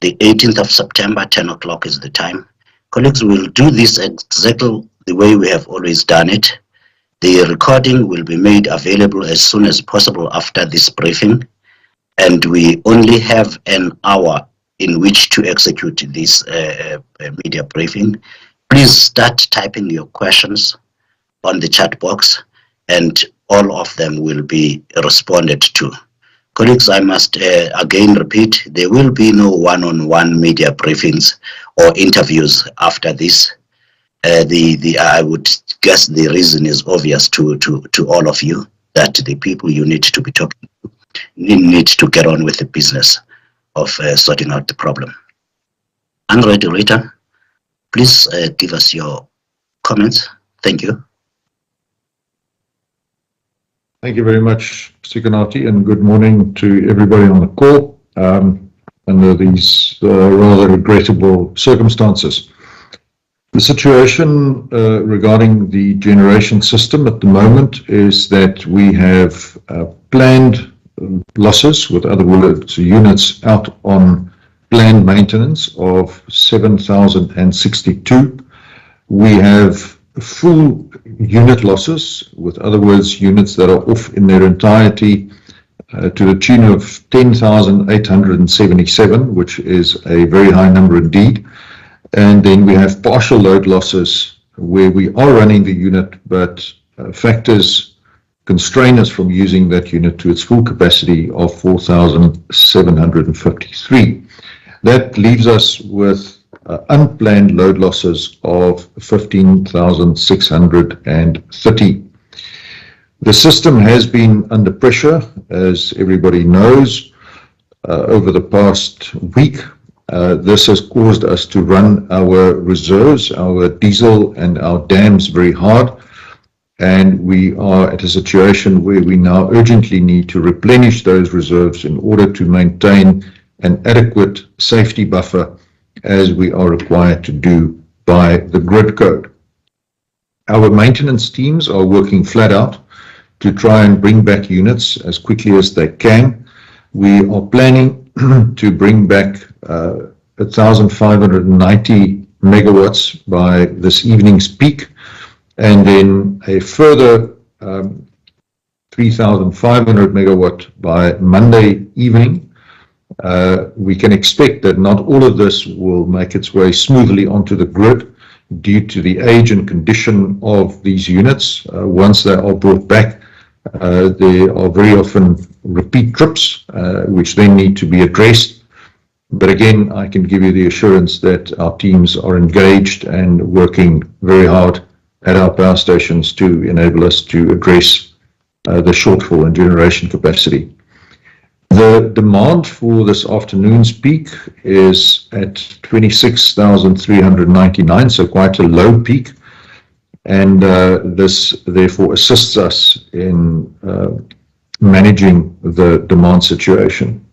the 18th of September, 10 o'clock is the time. Colleagues, will do this exactly the way we have always done it. The recording will be made available as soon as possible after this briefing, and we only have an hour in which to execute this media briefing. Please start typing your questions on the chat box, and all of them will be responded to. Colleagues, I must again repeat, there will be no one-on-one media briefings or interviews after this. I would guess the reason is obvious to all of you, that the people you need to be talking to need to get on with the business of sorting out the problem. André de Ruyter, please give us your comments. Thank you. Thank you very much, Mr. Kanati, and good morning to everybody on the call under these rather regrettable circumstances. The situation regarding the generation system at the moment is that we have planned losses, with other words, units out on planned maintenance of 7,062. We have full unit losses, with other words, units that are off in their entirety to the tune of 10,877, which is a very high number indeed. And then we have partial load losses where we are running the unit, but factors constrain us from using that unit to its full capacity of 4,753. That leaves us with unplanned load losses of 15,630. The system has been under pressure, as everybody knows, over the past week. This has caused us to run our reserves, our diesel and our dams very hard, and we are at a situation where we now urgently need to replenish those reserves in order to maintain an adequate safety buffer, as we are required to do by the grid code. Our maintenance teams are working flat out to try and bring back units as quickly as they can. We are planning to bring back 1,590 megawatts by this evening's peak, and then a further 3,500 megawatt by Monday evening. We can expect that not all of this will make its way smoothly onto the grid due to the age and condition of these units. Once they are brought back, there are very often repeat trips, which then need to be addressed. But again, I can give you the assurance that our teams are engaged and working very hard at our power stations to enable us to address the shortfall in generation capacity. The demand for this afternoon's peak is at 26,399, so quite a low peak, and this therefore assists us in managing the demand situation.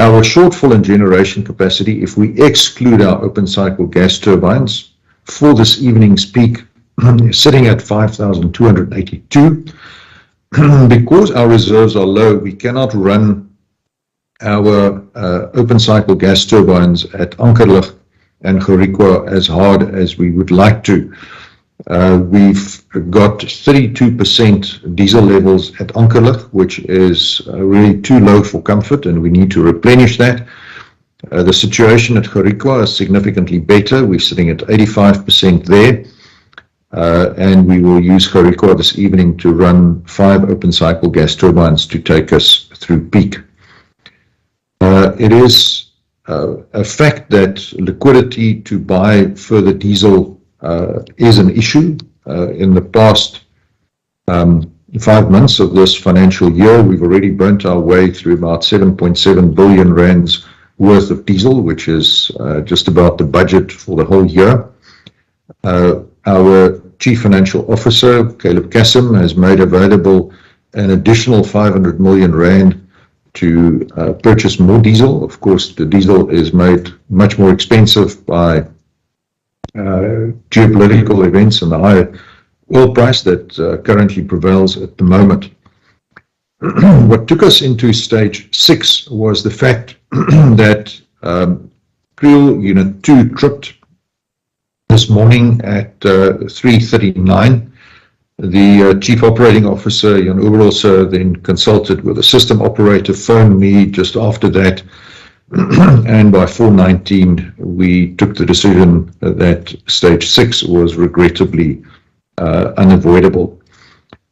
Our shortfall in generation capacity, if we exclude our open cycle gas turbines, for this evening's peak is sitting at 5,282. Because our reserves are low, we cannot run our open cycle gas turbines at Ankerlig and Gerikwa as hard as we would like to. We've got 32% diesel levels at Ankerlig, which is really too low for comfort, and we need to replenish that. The situation at Gerikwa is significantly better. We're sitting at 85% there. And we will use Gerikwa this evening to run 5 open cycle gas turbines to take us through peak. It is a fact that liquidity to buy further diesel is an issue. In the past 5 months of this financial year, we've already burnt our way through about 7.7 billion rands worth of diesel, which is just about the budget for the whole year. Our Chief Financial Officer, Caleb Kassim, has made available an additional 500 million rand to purchase more diesel. Of course, the diesel is made much more expensive by geopolitical events and the higher oil price that currently prevails at the moment. What took us into stage 6 was the fact that Creel Unit 2 tripped this morning at 3:39. The Chief Operating Officer, Jan Oberholzer, then consulted with the system operator, phoned me just after that, and by 4:19 we took the decision that stage 6 was regrettably unavoidable.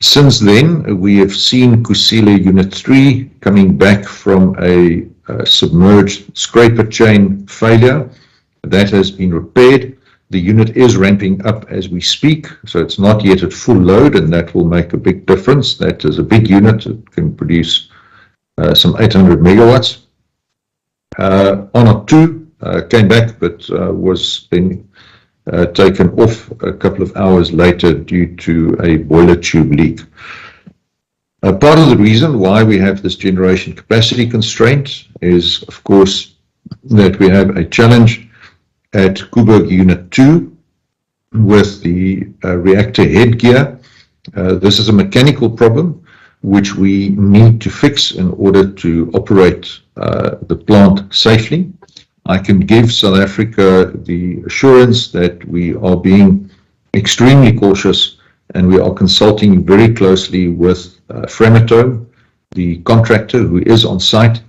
Since then, we have seen Kusile Unit 3 coming back from a submerged scraper chain failure. That has been repaired. The unit is ramping up as we speak, so it's not yet at full load, and that will make a big difference. That is a big unit. It can produce some 800 megawatts. Honor 2 came back, but was then taken off a couple of hours later due to a boiler tube leak. Part of the reason why we have this generation capacity constraint is, of course, that we have a challenge at Koeberg Unit 2 with the reactor headgear. This is a mechanical problem which we need to fix in order to operate the plant safely. I can give South Africa the assurance that we are being extremely cautious, and we are consulting very closely with Framatome, the contractor who is on site,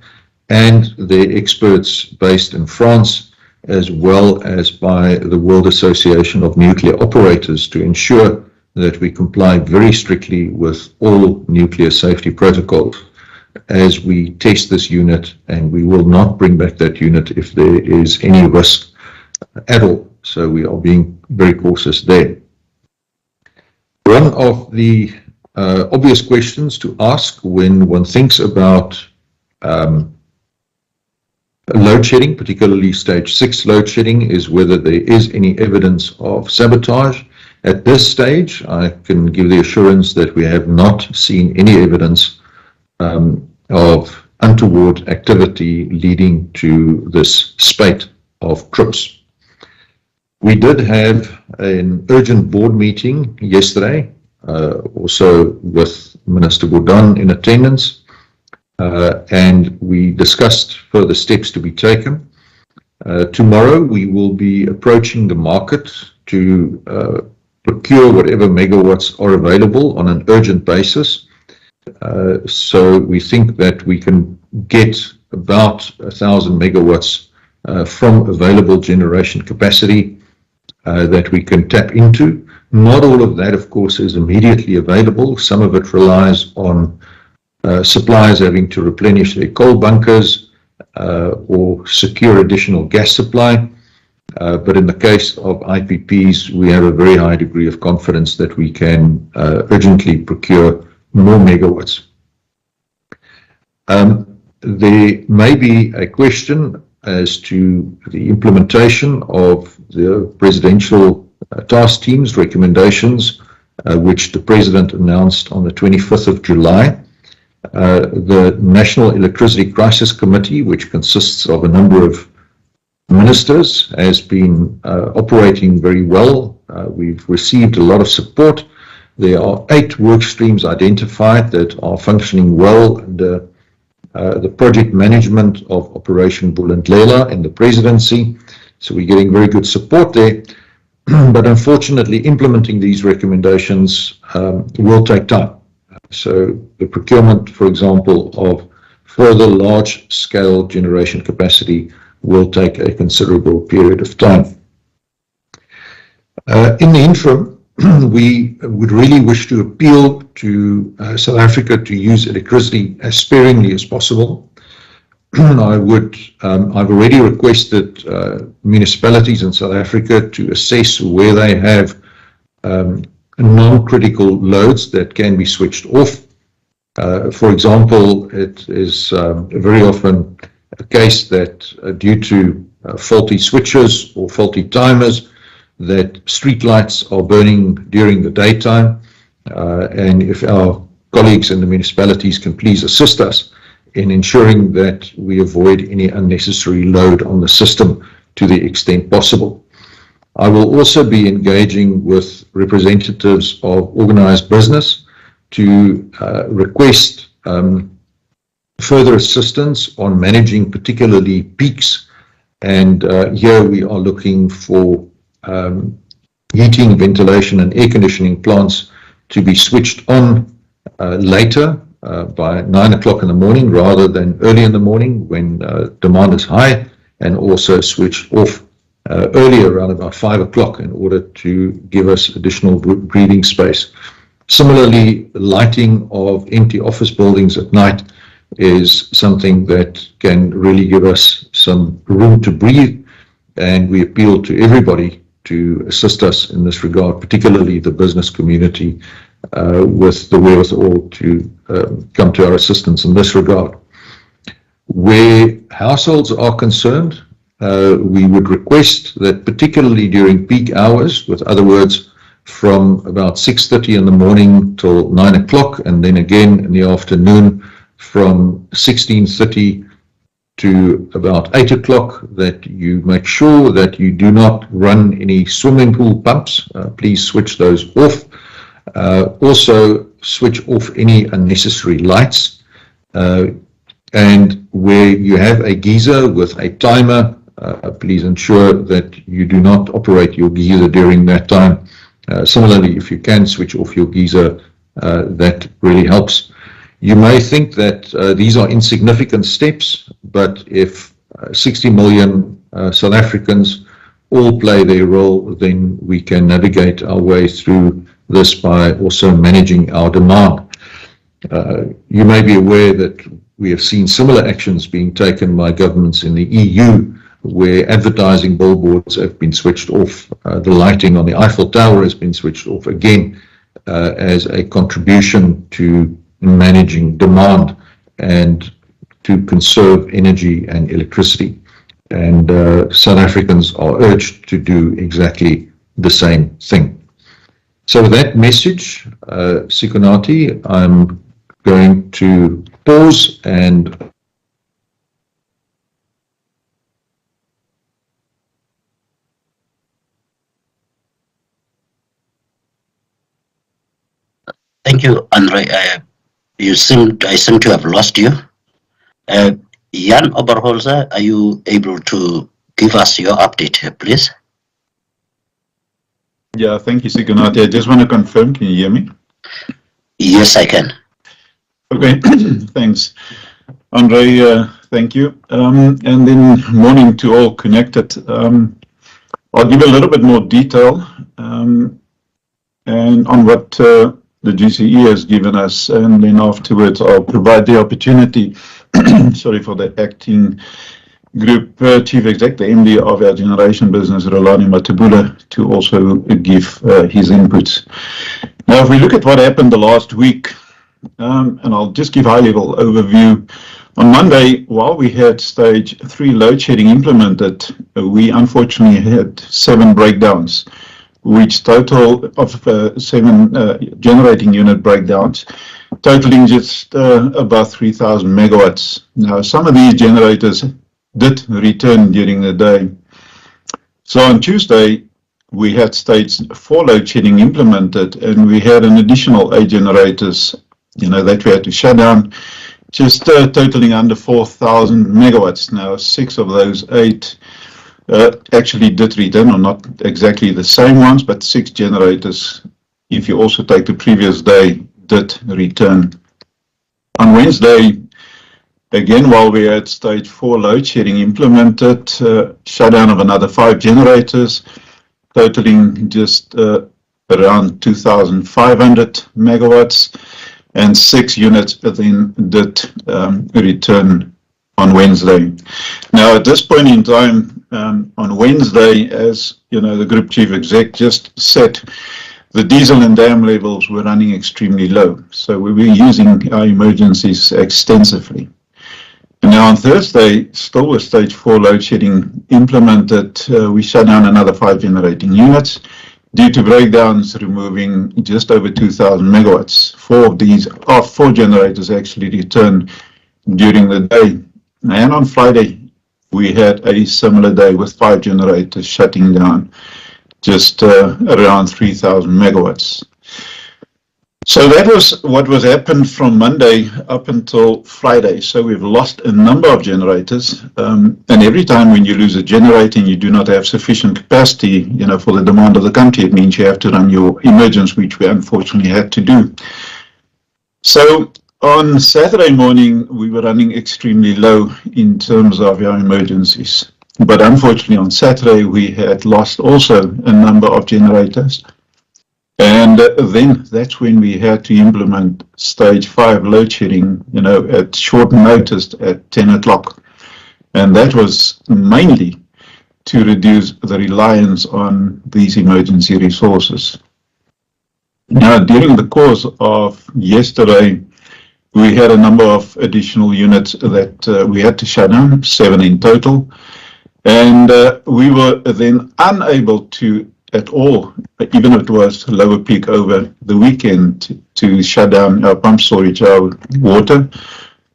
and their experts based in France, as well as by the World Association of Nuclear Operators, to ensure that we comply very strictly with all nuclear safety protocols as we test this unit, and we will not bring back that unit if there is any risk at all. So we are being very cautious there. One of the obvious questions to ask when one thinks about load shedding, particularly stage 6 load shedding, is whether there is any evidence of sabotage. At this stage, I can give the assurance that we have not seen any evidence of untoward activity leading to this spate of trips. We did have an urgent board meeting yesterday, also with Minister Bourdon in attendance, and we discussed further steps to be taken. Tomorrow we will be approaching the market to procure whatever megawatts are available on an urgent basis. So we think that we can get about 1,000 megawatts from available generation capacity that we can tap into. Not all of that, of course, is immediately available. Some of it relies on suppliers having to replenish their coal bunkers or secure additional gas supply. But in the case of IPPs, we have a very high degree of confidence that we can urgently procure more megawatts. There may be a question as to the implementation of the presidential task team's recommendations, which the President announced on the 25th of July. The National Electricity Crisis Committee, which consists of a number of ministers, has been operating very well. We've received a lot of support. There are 8 work streams identified that are functioning well under the project management of Operation Bulendlela in the presidency. So we're getting very good support there. But unfortunately, implementing these recommendations will take time. So the procurement, for example, of further large-scale generation capacity will take a considerable period of time. In the interim, we would really wish to appeal to South Africa to use electricity as sparingly as possible. I've already requested municipalities in South Africa to assess where they have non-critical loads that can be switched off. For example, it is very often a case that due to faulty switches or faulty timers, that street lights are burning during the daytime, and if our colleagues in the municipalities can please assist us in ensuring that we avoid any unnecessary load on the system to the extent possible. I will also be engaging with representatives of organized business to request further assistance on managing particularly peaks, and here we are looking for heating, ventilation and air conditioning plants to be switched on later by 9 o'clock in the morning rather than early in the morning when demand is high, and also switched off earlier around about 5 o'clock in order to give us additional breathing space. Similarly, lighting of empty office buildings at night is something that can really give us some room to breathe, and we appeal to everybody to assist us in this regard, particularly the business community, with the wherewithal to come to our assistance in this regard. Where households are concerned, we would request that particularly during peak hours, with other words, from about 6:30 in the morning till 9 o'clock, and then again in the afternoon from 16:30 to about 8 o'clock, that you make sure that you do not run any swimming pool pumps. Please switch those off. Also switch off any unnecessary lights. And where you have a geyser with a timer, please ensure that you do not operate your geyser during that time. Similarly, if you can switch off your geyser, that really helps. You may think that these are insignificant steps, but if 60 million South Africans all play their role, then we can navigate our way through this by also managing our demand. You may be aware that we have seen similar actions being taken by governments in the EU, where advertising billboards have been switched off. The lighting on the Eiffel Tower has been switched off again as a contribution to managing demand and to conserve energy and electricity. And South Africans are urged to do exactly the same thing. So with that message, Sikonati, I'm going to pause and thank you, André. I seem to have lost you. Jan Oberholzer, are you able to give us your update here, please? Yeah, thank you, Sikonati. I just want to confirm, can you hear me? Yes, I can. Okay, thanks. André, thank you. And then morning to all connected. I'll give a little bit more detail and on what the GCE has given us, and then afterwards I'll provide the opportunity sorry, for the acting Group Chief Executive, the MD of our generation business, Rolani Matebula, to also give his inputs. Now, if we look at what happened the last week, and I'll just give high-level overview. On Monday, while we had stage 3 load shedding implemented, we unfortunately had 7 breakdowns, which total of 7 generating unit breakdowns, totaling just about 3,000 megawatts. Now, some of these generators did return during the day. So on Tuesday, we had stage 4 load shedding implemented, and we had an additional 8 generators, that we had to shut down, just totaling under 4,000 megawatts. Now, 6 of those 8 actually did return, or not exactly the same ones, but 6 generators, if you also take the previous day, did return. On Wednesday, again, while we had stage 4 load shedding implemented, shutdown of another 5 generators, totaling just around 2,500 megawatts, and 6 units then did return on Wednesday. Now, at this point in time, on Wednesday, as the Group Chief Exec just said, the diesel and dam levels were running extremely low, so we were using our emergencies extensively. And now on Thursday, still with stage 4 load shedding implemented, we shut down another 5 generating units due to breakdowns, removing just over 2,000 megawatts. 4 generators actually returned during the day. And on Friday, we had a similar day with 5 generators shutting down, just around 3,000 megawatts. So that was what was happened from Monday up until Friday. So we've lost a number of generators, and every time when you lose a generator and you do not have sufficient capacity, for the demand of the country, it means you have to run your emergence, which we unfortunately had to do. So on Saturday morning, we were running extremely low in terms of our emergencies. But unfortunately, on Saturday, we had lost also a number of generators. And then that's when we had to implement stage 5 load shedding, at short notice at 10 o'clock. And that was mainly to reduce the reliance on these emergency resources. Now, during the course of yesterday, we had a number of additional units that we had to shut down, 7 in total. And we were then unable to at all, even if it was lower peak over the weekend, to shut down our pump storage, our water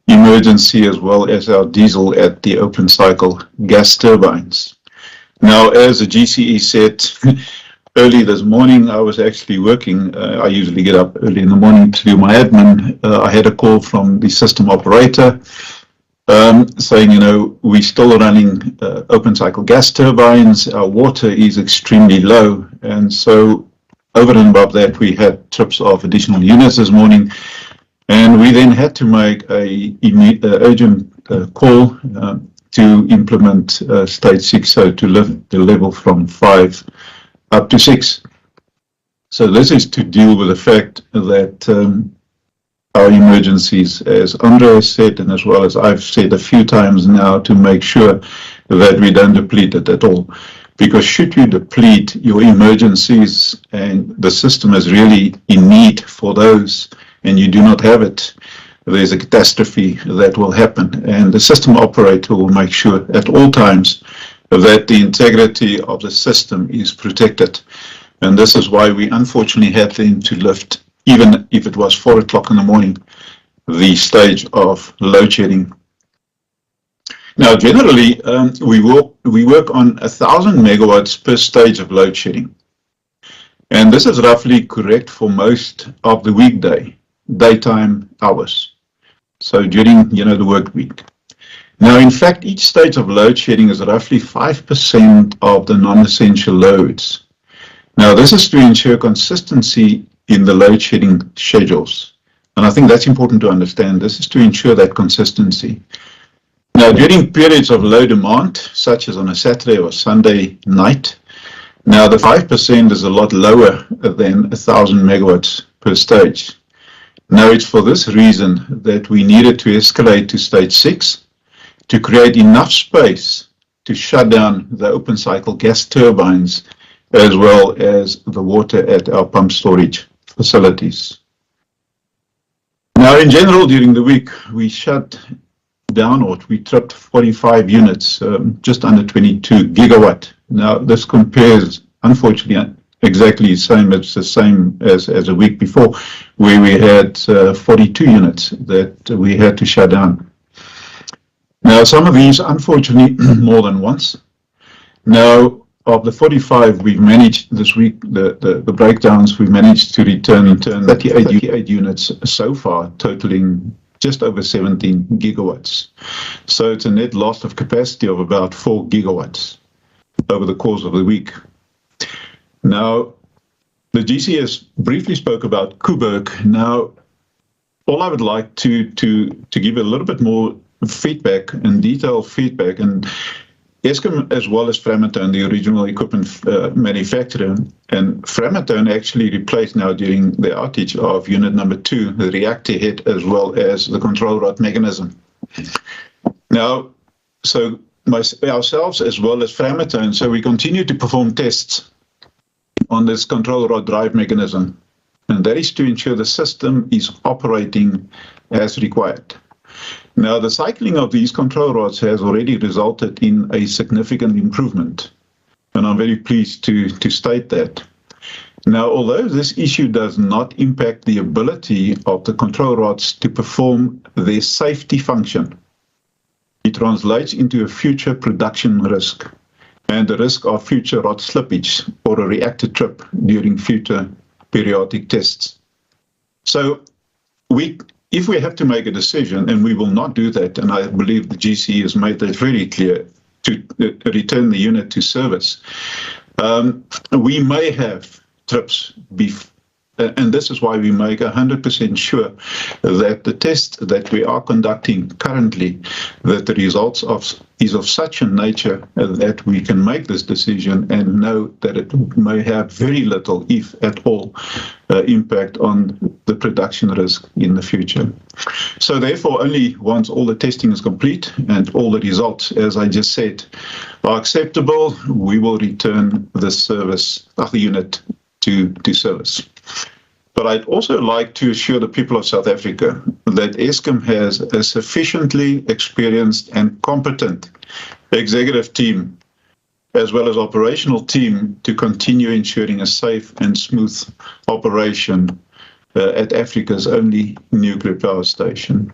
emergency, as well as our diesel at the open cycle gas turbines. Now, as the GCE said, early this morning, I was actually working. I usually get up early in the morning to do my admin. I had a call from the system operator saying, we're still running open cycle gas turbines. Our water is extremely low. And so over and above that, we had trips of additional units this morning. And we then had to make a urgent call to implement stage 6, so to lift the level from 5 up to 6. So this is to deal with the fact that our emergencies, as André has said, and as well as I've said a few times now, to make sure that we don't deplete it at all. Because should you deplete your emergencies and the system is really in need for those and you do not have it, there's a catastrophe that will happen. And the system operator will make sure at all times that the integrity of the system is protected. And this is why we unfortunately had then to lift, even if it was 4 o'clock in the morning, the stage of load shedding. Now, generally, we work on 1,000 megawatts per stage of load shedding. And this is roughly correct for most of the daytime hours. So during, the work week. Now, in fact, each stage of load shedding is roughly 5% of the non-essential loads. Now, this is to ensure consistency in the load shedding schedules. And I think that's important to understand. This is to ensure that consistency. Now, during periods of low demand, such as on a Saturday or Sunday night, now the 5% is a lot lower than 1,000 megawatts per stage. Now, it's for this reason that we needed to escalate to stage 6 to create enough space to shut down the open cycle gas turbines as well as the water at our pump storage facilities. Now, in general, during the week, we shut down, or we tripped 45 units, just under 22 gigawatt. Now, this compares, unfortunately, exactly the same as a week before, where we had 42 units that we had to shut down. Now, some of these, unfortunately, more than once. Now, of the 45 we've managed this week, the breakdowns, we managed to return 38 units so far, totaling just over 17 gigawatts. So it's a net loss of capacity of about 4 gigawatts over the course of the week. Now, the GCS briefly spoke about Quebec. Now, all I would like to give a little bit more feedback and detailed feedback, and Eskom, as well as Framatome, the original equipment manufacturer, and Framatome actually replaced now during the outage of unit number 2, the reactor head, as well as the control rod mechanism. Now, so ourselves as well as Framatome, so we continue to perform tests on this control rod drive mechanism, and that is to ensure the system is operating as required. Now, the cycling of these control rods has already resulted in a significant improvement, and I'm very pleased to state that. Now, although this issue does not impact the ability of the control rods to perform their safety function, it translates into a future production risk and the risk of future rod slippage or a reactor trip during future periodic tests. So if we have to make a decision, and we will not do that, and I believe the GC has made that very clear, to return the unit to service, we may have trips and this is why we make 100% sure that the test that we are conducting currently, that the results is of such a nature that we can make this decision and know that it may have very little, if at all, impact on the production risk in the future. So therefore, only once all the testing is complete and all the results, as I just said, are acceptable, we will return the unit to service. But I'd also like to assure the people of South Africa that Eskom has a sufficiently experienced and competent executive team, as well as operational team, to continue ensuring a safe and smooth operation at Africa's only nuclear power station.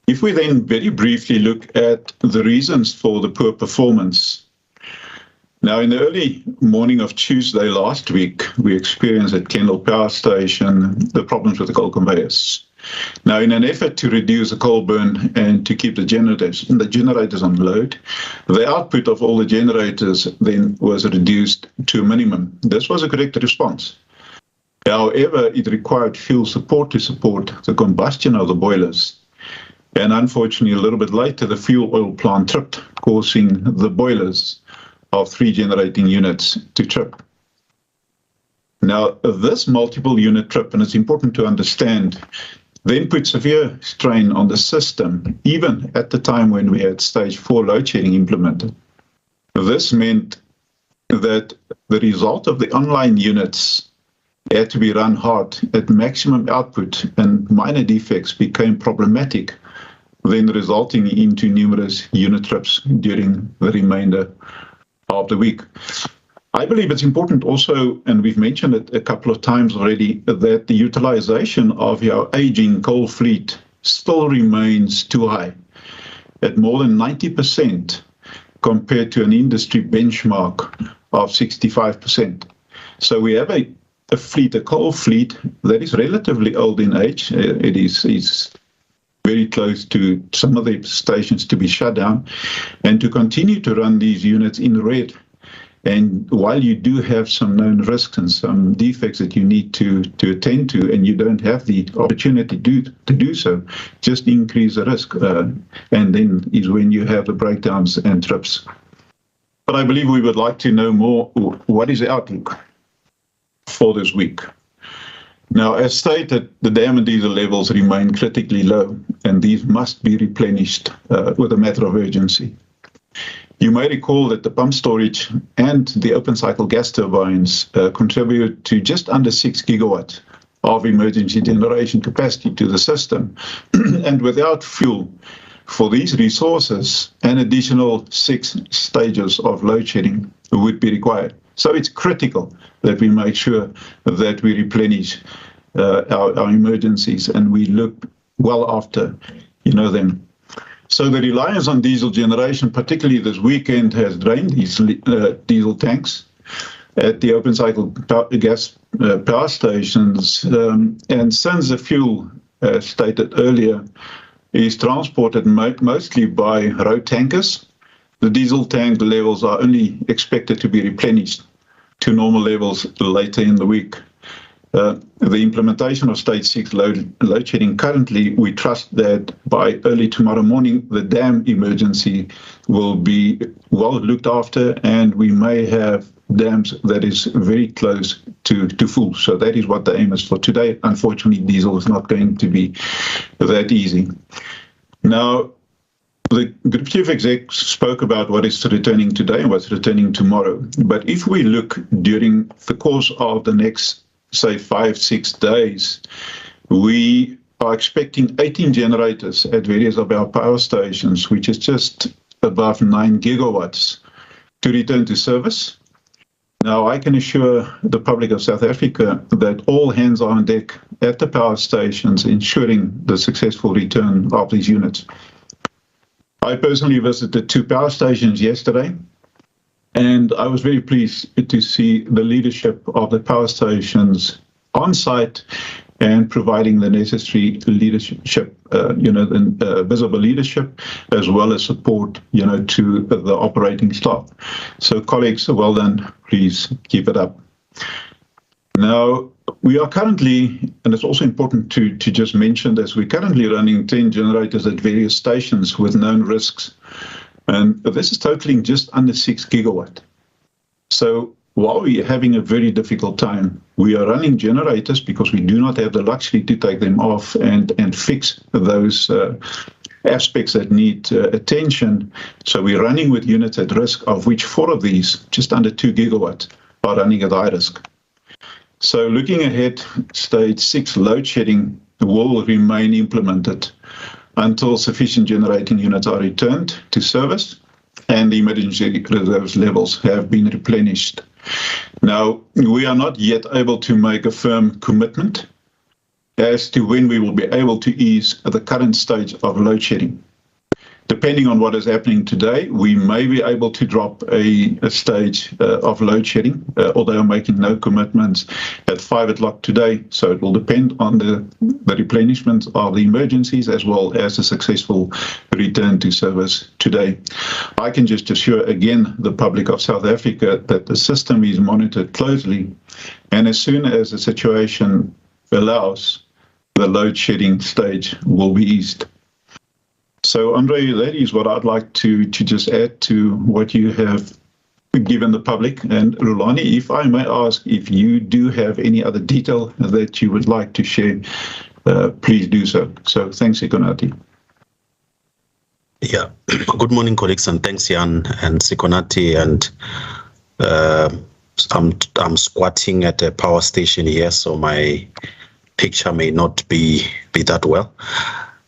If we then very briefly look at the reasons for the poor performance. Now, in the early morning of Tuesday last week, we experienced at Kendal Power Station the problems with the coal conveyors. Now, in an effort to reduce the coal burn and to keep the generators on load, the output of all the generators then was reduced to a minimum. This was a correct response. However, it required fuel support to support the combustion of the boilers. And unfortunately, a little bit later, the fuel oil plant tripped, causing the boilers of 3 generating units to trip. Now, this multiple unit trip, and it's important to understand, then put severe strain on the system, even at the time when we had stage 4 load shedding implemented. This meant that the result of the online units had to be run hard at maximum output, and minor defects became problematic, then resulting into numerous unit trips during the remainder of the week. I believe it's important also, and we've mentioned it a couple of times already, that the utilization of our aging coal fleet still remains too high, at more than 90% compared to an industry benchmark of 65%. So we have a coal fleet that is relatively old in age. It is very close to some of the stations to be shut down, and to continue to run these units in red. And while you do have some known risks and some defects that you need to attend to, and you don't have the opportunity to do so, just increase the risk. And then is when you have the breakdowns and trips. But I believe we would like to know more, what is the outlook for this week? Now, as stated, the dam and diesel levels remain critically low, and these must be replenished with a matter of urgency. You may recall that the pump storage and the open cycle gas turbines contribute to just under 6 gigawatts of emergency generation capacity to the system. And without fuel for these resources, an additional 6 stages of load shedding would be required. So it's critical that we make sure that we replenish our emergencies, and we look well after them. So the reliance on diesel generation, particularly this weekend, has drained these diesel tanks at the open cycle gas power stations. And since the fuel, as stated earlier, is transported mostly by road tankers, the diesel tank levels are only expected to be replenished to normal levels later in the week. The implementation of stage 6 load shedding currently, we trust that by early tomorrow morning, the dam emergency will be well looked after, and we may have dams that is very close to full. So that is what the aim is for today. Unfortunately, diesel is not going to be that easy. Now, the Group Chief Exec spoke about what is returning today and what's returning tomorrow. But if we look during the course of the next, say, 5-6 days, we are expecting 18 generators at various of our power stations, which is just above 9 gigawatts, to return to service. Now, I can assure the public of South Africa that all hands are on deck at the power stations, ensuring the successful return of these units. I personally visited 2 power stations yesterday, and I was very pleased to see the leadership of the power stations on site and providing the necessary leadership, visible leadership, as well as support, to the operating staff. So colleagues, well done. Please keep it up. Now, we are currently, and it's also important to just mention this, we're currently running 10 generators at various stations with known risks. And this is totaling just under 6 gigawatt. So while we're having a very difficult time, we are running generators because we do not have the luxury to take them off and fix those aspects that need attention. So we're running with units at risk, of which 4 of these, just under 2 gigawatt, are running at high risk. So looking ahead, stage 6 load shedding will remain implemented until sufficient generating units are returned to service and the emergency reserves levels have been replenished. Now, we are not yet able to make a firm commitment as to when we will be able to ease the current stage of load shedding. Depending on what is happening today, we may be able to drop a stage of load shedding, although I'm making no commitments at 5 o'clock today. So it will depend on the replenishment of the emergencies as well as a successful return to service today. I can just assure again the public of South Africa that the system is monitored closely, and as soon as the situation allows, the load shedding stage will be eased. So, André, that is what I'd like to just add to what you have given the public. And Rulani, if I may ask, if you do have any other detail that you would like to share, please do so. So, thanks, Sikonati. Yeah, good morning, colleagues, and thanks, Jan and Sikonati. And I'm squatting at a power station here, so my picture may not be that well.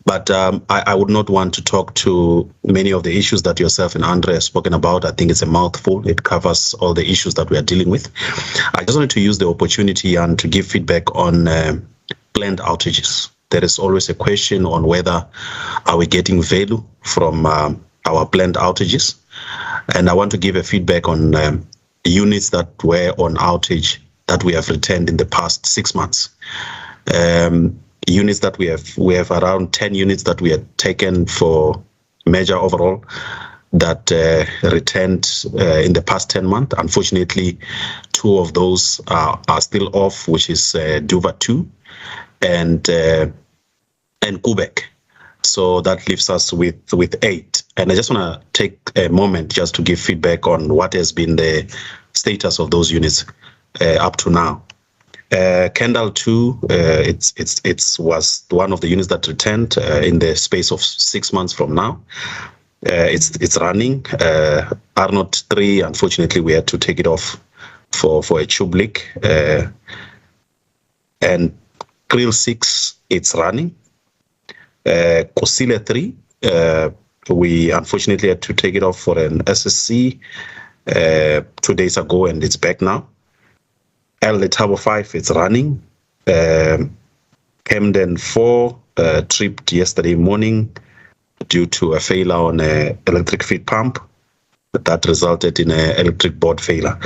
But I would not want to talk to many of the issues that yourself and André have spoken about. I think it's a mouthful. It covers all the issues that we are dealing with. I just wanted to use the opportunity and to give feedback on planned outages. There is always a question on whether are we getting value from our planned outages. And I want to give a feedback on units that were on outage that we have returned in the past 6 months. Units that we have around 10 units that we had taken for major overall that returned in the past 10 months. Unfortunately, 2 of those are still off, which is Duva 2 and Quebec. So that leaves us with 8. And I just want to take a moment just to give feedback on what has been the status of those units up to now. Kendall 2, it was one of the units that returned in the space of 6 months from now. It's running. Arnott 3, unfortunately, we had to take it off for a tube leak. And Krill 6, it's running. Kosile 3, we unfortunately had to take it off for an SSC 2 days ago, and it's back now. El Letabo 5, it's running. Camden 4 tripped yesterday morning due to a failure on an electric feed pump. That resulted in an electric board failure.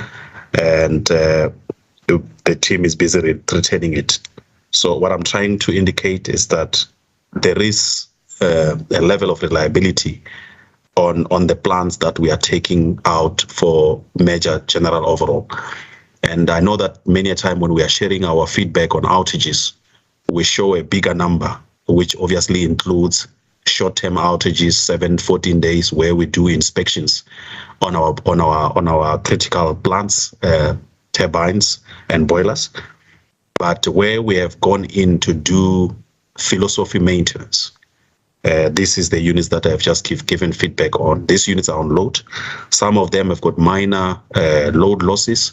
And the team is busy returning it. So what I'm trying to indicate is that there is a level of reliability on the plans that we are taking out for major general overall. And I know that many a time when we are sharing our feedback on outages, we show a bigger number, which obviously includes short-term outages, 7-14 days, where we do inspections on our critical plants, turbines and boilers. But where we have gone in to do philosophy maintenance, this is the units that I have just given feedback on. These units are on load. Some of them have got minor load losses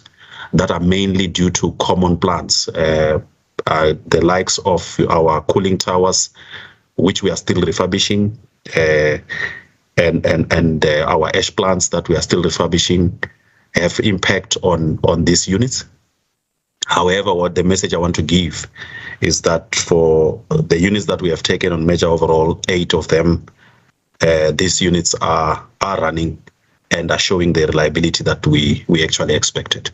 that are mainly due to common plants, the likes of our cooling towers, which we are still refurbishing, and our ash plants that we are still refurbishing have impact on these units. However, what the message I want to give is that for the units that we have taken on major overall, 8 of them, these units are running and are showing the reliability that we actually expected.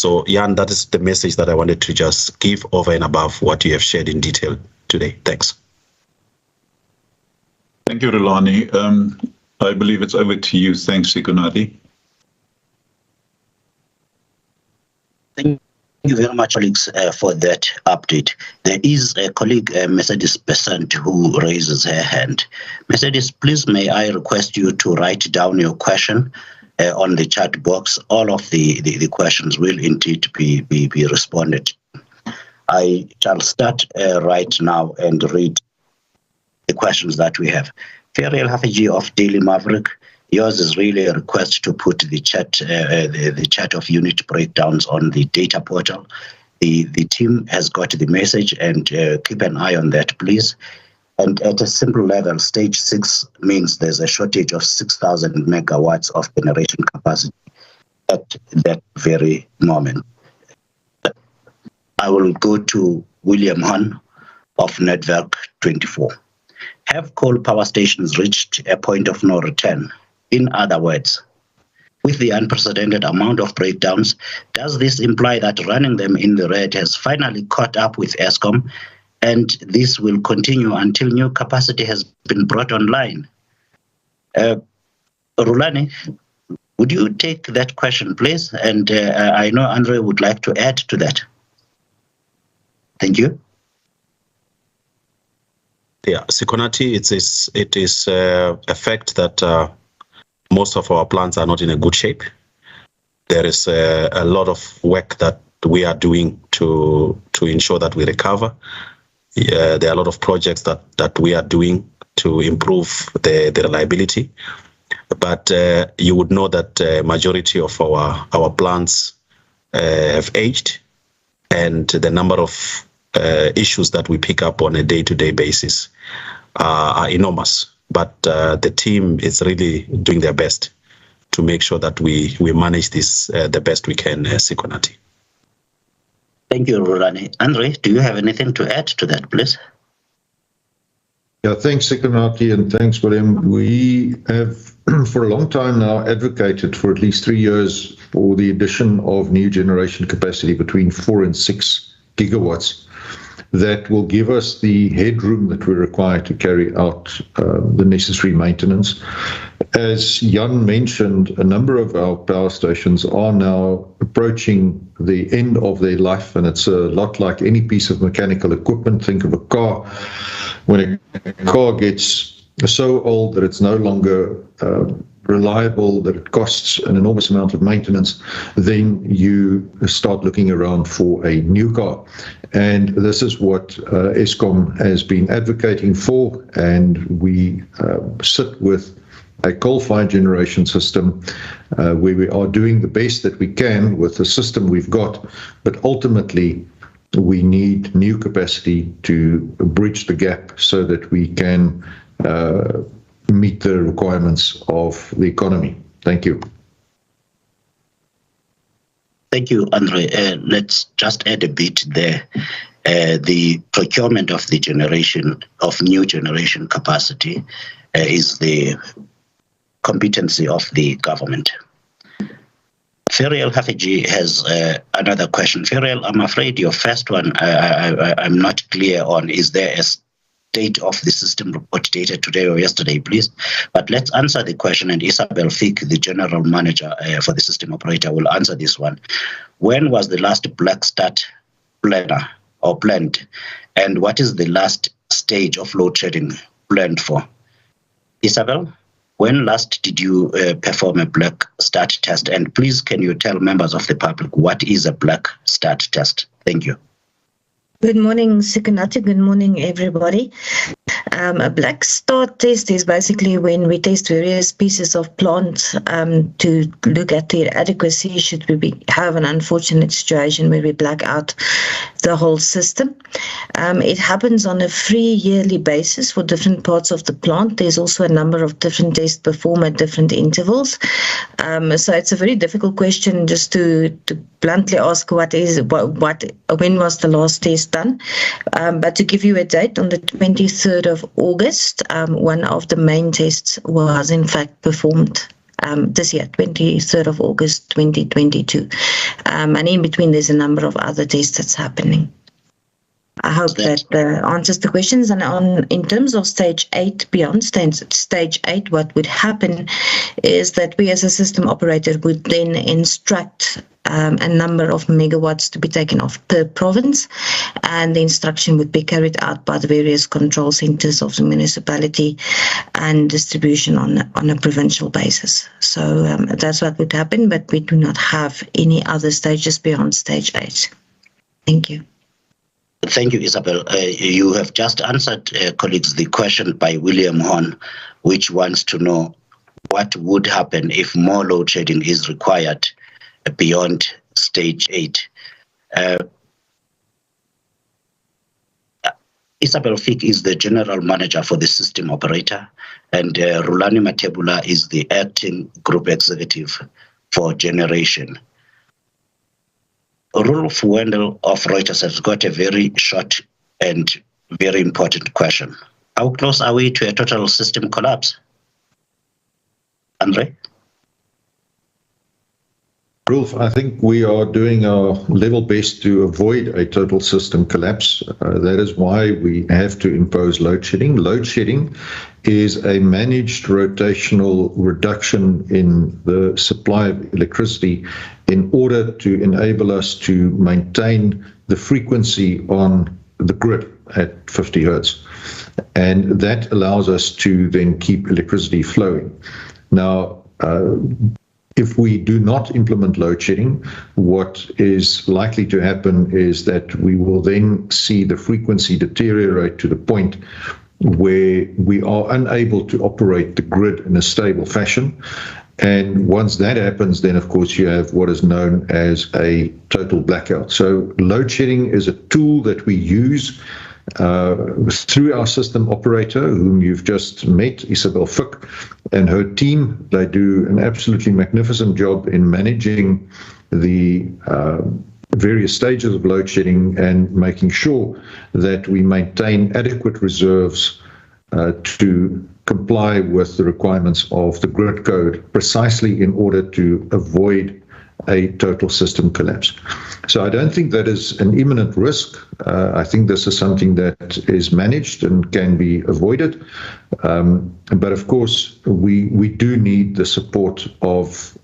So, Jan, that is the message that I wanted to just give over and above what you have shared in detail today. Thanks. Thank you, Rulani. I believe it's over to you. Thanks, Sikunati. Thank you very much, colleagues, for that update. There is a colleague, Mercedes Besant, who raises her hand. Mercedes, please may I request you to write down your question on the chat box. All of the questions will indeed be responded. I shall start right now and read the questions that we have. Ferial Hafiji of Daily Maverick, yours is really a request to put the chat the chat of unit breakdowns on the data portal. The team has got the message, and keep an eye on that, please. And at a simple level, stage 6 means there's a shortage of 6,000 megawatts of generation capacity at that very moment. I will go to William Hahn of Network 24. Have coal power stations reached a point of no return? In other words, with the unprecedented amount of breakdowns, does this imply that running them in the red has finally caught up with Eskom, and this will continue until new capacity has been brought online? Rulani, would you take that question, please? And I know André would like to add to that. Thank you. Yeah, Sikonati, it is a fact that most of our plants are not in a good shape. There is a lot of work that we are doing to ensure that we recover. There are a lot of projects that we are doing to improve the reliability. But you would know that majority of our plants have aged, and the number of issues that we pick up on a day-to-day basis are enormous. But the team is really doing their best to make sure that we manage this the best we can, Sikonati. Thank you, Rulani. André, do you have anything to add to that, please? Yeah, thanks, Sikonati, and thanks, William. We have, for a long time now, advocated for at least 3 years for the addition of new generation capacity between 4 and 6 gigawatts. That will give us the headroom that we require to carry out the necessary maintenance. As Jan mentioned, a number of our power stations are now approaching the end of their life, and it's a lot like any piece of mechanical equipment. Think of a car. When a car gets so old that it's no longer reliable, that it costs an enormous amount of maintenance, then you start looking around for a new car. And this is what Eskom has been advocating for, and we sit with a coal-fired generation system where we are doing the best that we can with the system we've got, but ultimately we need new capacity to bridge the gap so that we can meet the requirements of the economy. Thank you. Thank you, André. Let's just add a bit there. The procurement of the generation of new generation capacity is the competency of the government. Ferial Hafiji has another question. Ferial, I'm afraid your first one I'm not clear on. Is there a state of the system report data today or yesterday, please? But let's answer the question, and Isabel Fick, the general manager for the system operator, will answer this one. When was the last black start planner or planned, and what is the last stage of load shedding planned for? Isabel, when last did you perform a black start test? And please, can you tell members of the public what is a black start test? Thank you. Good morning, Sikonati. Good morning, everybody. A black start test is basically when we test various pieces of plant to look at their adequacy should we have an unfortunate situation where we black out the whole system. It happens on a free yearly basis for different parts of the plant. There's also a number of different tests performed at different intervals. So it's a very difficult question just to bluntly ask when was the last test done. But to give you a date, on the 23rd of August, one of the main tests was in fact performed this year, 23rd of August 2022. And in between, there's a number of other tests that's happening. I hope that answers the questions. And in terms of stage 8, beyond stage 8, what would happen is that we as a system operator would then instruct a number of megawatts to be taken off per province, and the instruction would be carried out by the various control centers of the municipality and distribution on a provincial basis. So that's what would happen, but we do not have any other stages beyond stage 8. Thank you. Thank you, Isabel. You have just answered, colleagues, the question by William Horn, which wants to know what would happen if more load shedding is required beyond stage 8. Isabel Fick is the general manager for the system operator, and Rulani Matebula is the acting group executive for generation. Rolf Wendell of Reuters has got a very short and very important question. How close are we to a total system collapse? André? Rolf, I think we are doing our level best to avoid a total system collapse. That is why we have to impose load shedding. Load shedding is a managed rotational reduction in the supply of electricity in order to enable us to maintain the frequency on the grid at 50 hertz. And that allows us to then keep electricity flowing. Now, if we do not implement load shedding, what is likely to happen is that we will then see the frequency deteriorate to the point where we are unable to operate the grid in a stable fashion. And once that happens, then of course you have what is known as a total blackout. So load shedding is a tool that we use through our system operator, whom you've just met, Isabel Fick, and her team. They do an absolutely magnificent job in managing the various stages of load shedding and making sure that we maintain adequate reserves to comply with the requirements of the grid code, precisely in order to avoid a total system collapse. So I don't think that is an imminent risk. I think this is something that is managed and can be avoided. But of course, we do need the support of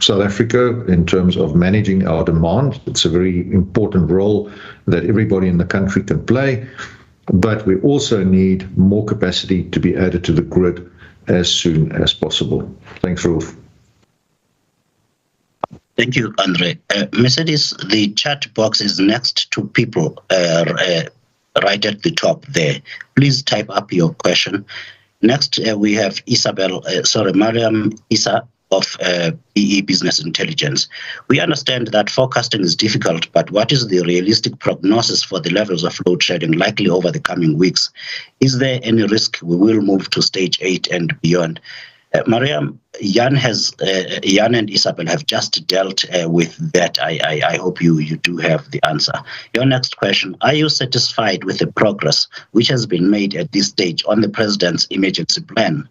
South Africa in terms of managing our demand. It's a very important role that everybody in the country can play. But we also need more capacity to be added to the grid as soon as possible. Thanks, Rolf. Thank you, André. Mercedes, the chat box is next to people right at the top there. Please type up your question. Next, we have Mariam Issa of EE Business Intelligence. We understand that forecasting is difficult, but what is the realistic prognosis for the levels of load shedding likely over the coming weeks? Is there any risk we will move to stage 8 and beyond? Mariam, Jan and Isabel have just dealt with that. I hope you do have the answer. Your next question: are you satisfied with the progress which has been made at this stage on the President's emergency plan,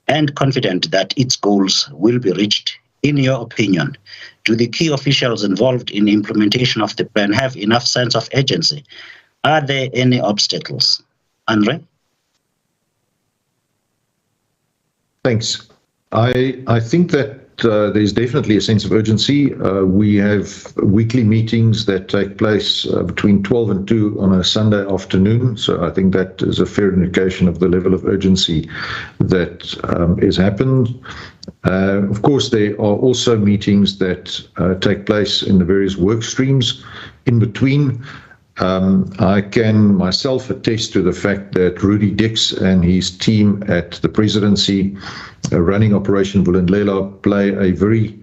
and confident that its goals will be reached? In your opinion, do the key officials involved in the implementation of the plan have enough sense of urgency? Are there any obstacles? André? Thanks. I think that there's definitely a sense of urgency. We have weekly meetings that take place between 12 and 2 on a Sunday afternoon. So I think that is a fair indication of the level of urgency that has happened. Of course, there are also meetings that take place in the various work streams in between. I can myself attest to the fact that Rudy Dix and his team at the presidency running Operation Vulindlela play a very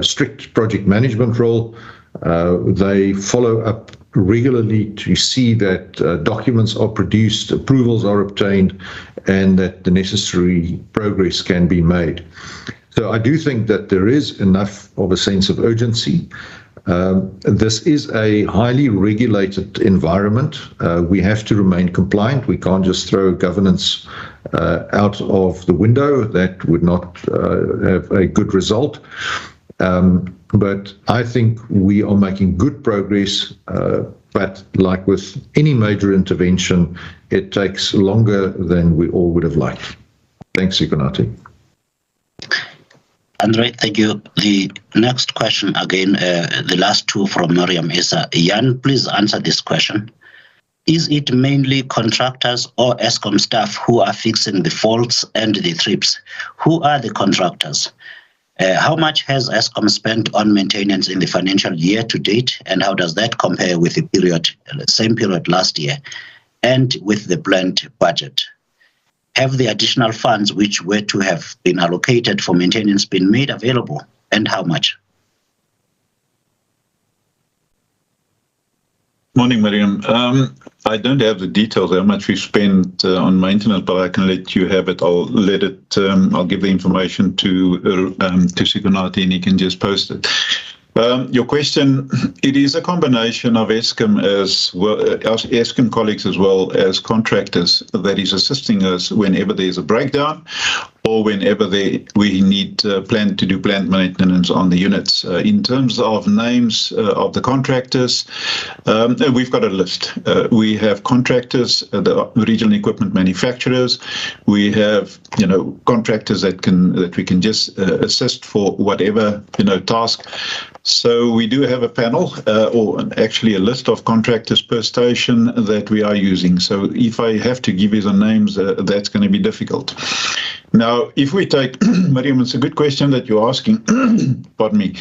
strict project management role. They follow up regularly to see that documents are produced, approvals are obtained, and that the necessary progress can be made. So I do think that there is enough of a sense of urgency. This is a highly regulated environment. We have to remain compliant. We can't just throw governance out of the window. That would not have a good result. But I think we are making good progress. But like with any major intervention, it takes longer than we all would have liked. Thanks, Sikonati. André, thank you. The next question, again, the last two from Miriam Issa. Jan, please answer this question. Is it mainly contractors or Eskom staff who are fixing the faults and the trips? Who are the contractors? How much has Ascom spent on maintenance in the financial year to date, and how does that compare with the same period last year and with the planned budget? Have the additional funds which were to have been allocated for maintenance been made available, and how much? Morning, Miriam. I don't have the details how much we spent on maintenance, but I can let you have it. I'll give the information to Sikonati, and he can just post it. Your question, it is a combination of Eskom as well, our Eskom colleagues as well as contractors that is assisting us whenever there's a breakdown or whenever we need to do plant maintenance on the units. In terms of names of the contractors, we've got a list. We have contractors, the regional equipment manufacturers. We have, contractors that we can just assist for whatever, task. So we do have a panel, or actually a list of contractors per station that we are using. So if I have to give you the names, that's going to be difficult. Now, if we take, Miriam, it's a good question that you're asking, pardon me.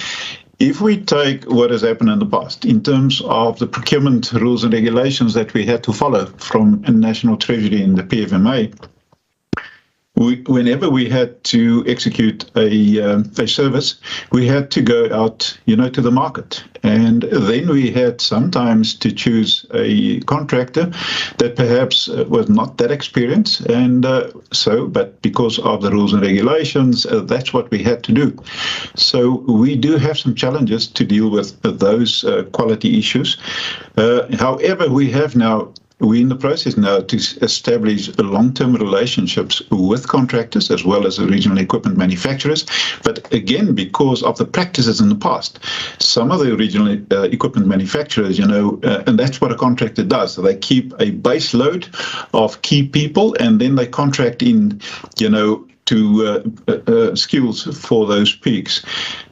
If we take what has happened in the past, in terms of the procurement rules and regulations that we had to follow from National Treasury and the PFMA, whenever we had to execute a service, we had to go out, to the market. And then we had sometimes to choose a contractor that perhaps was not that experienced. And but because of the rules and regulations, that's what we had to do. So we do have some challenges to deal with those quality issues. However, we're in the process now to establish long-term relationships with contractors as well as the regional equipment manufacturers. But again, because of the practices in the past, some of the regional equipment manufacturers, and that's what a contractor does. So they keep a base load of key people, and then they contract in, to skills for those peaks.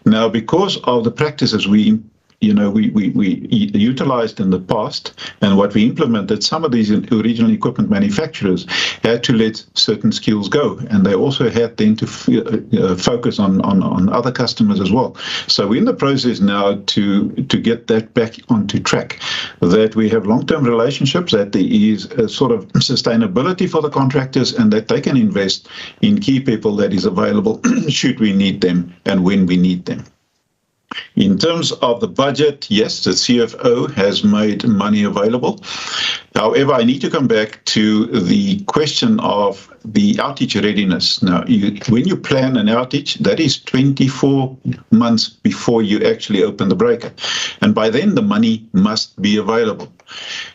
Now, because of the practices we utilized in the past, and what we implemented, some of these regional equipment manufacturers had to let certain skills go, and they also had then to focus on other customers as well. So we're in the process now to get that back onto track, that we have long-term relationships, that there is a sort of sustainability for the contractors, and that they can invest in key people that is available should we need them and when we need them. In terms of the budget, yes, the CFO has made money available. However, I need to come back to the question of the outage readiness. Now, when you plan an outage, that is 24 months before you actually open the breaker. And by then, the money must be available.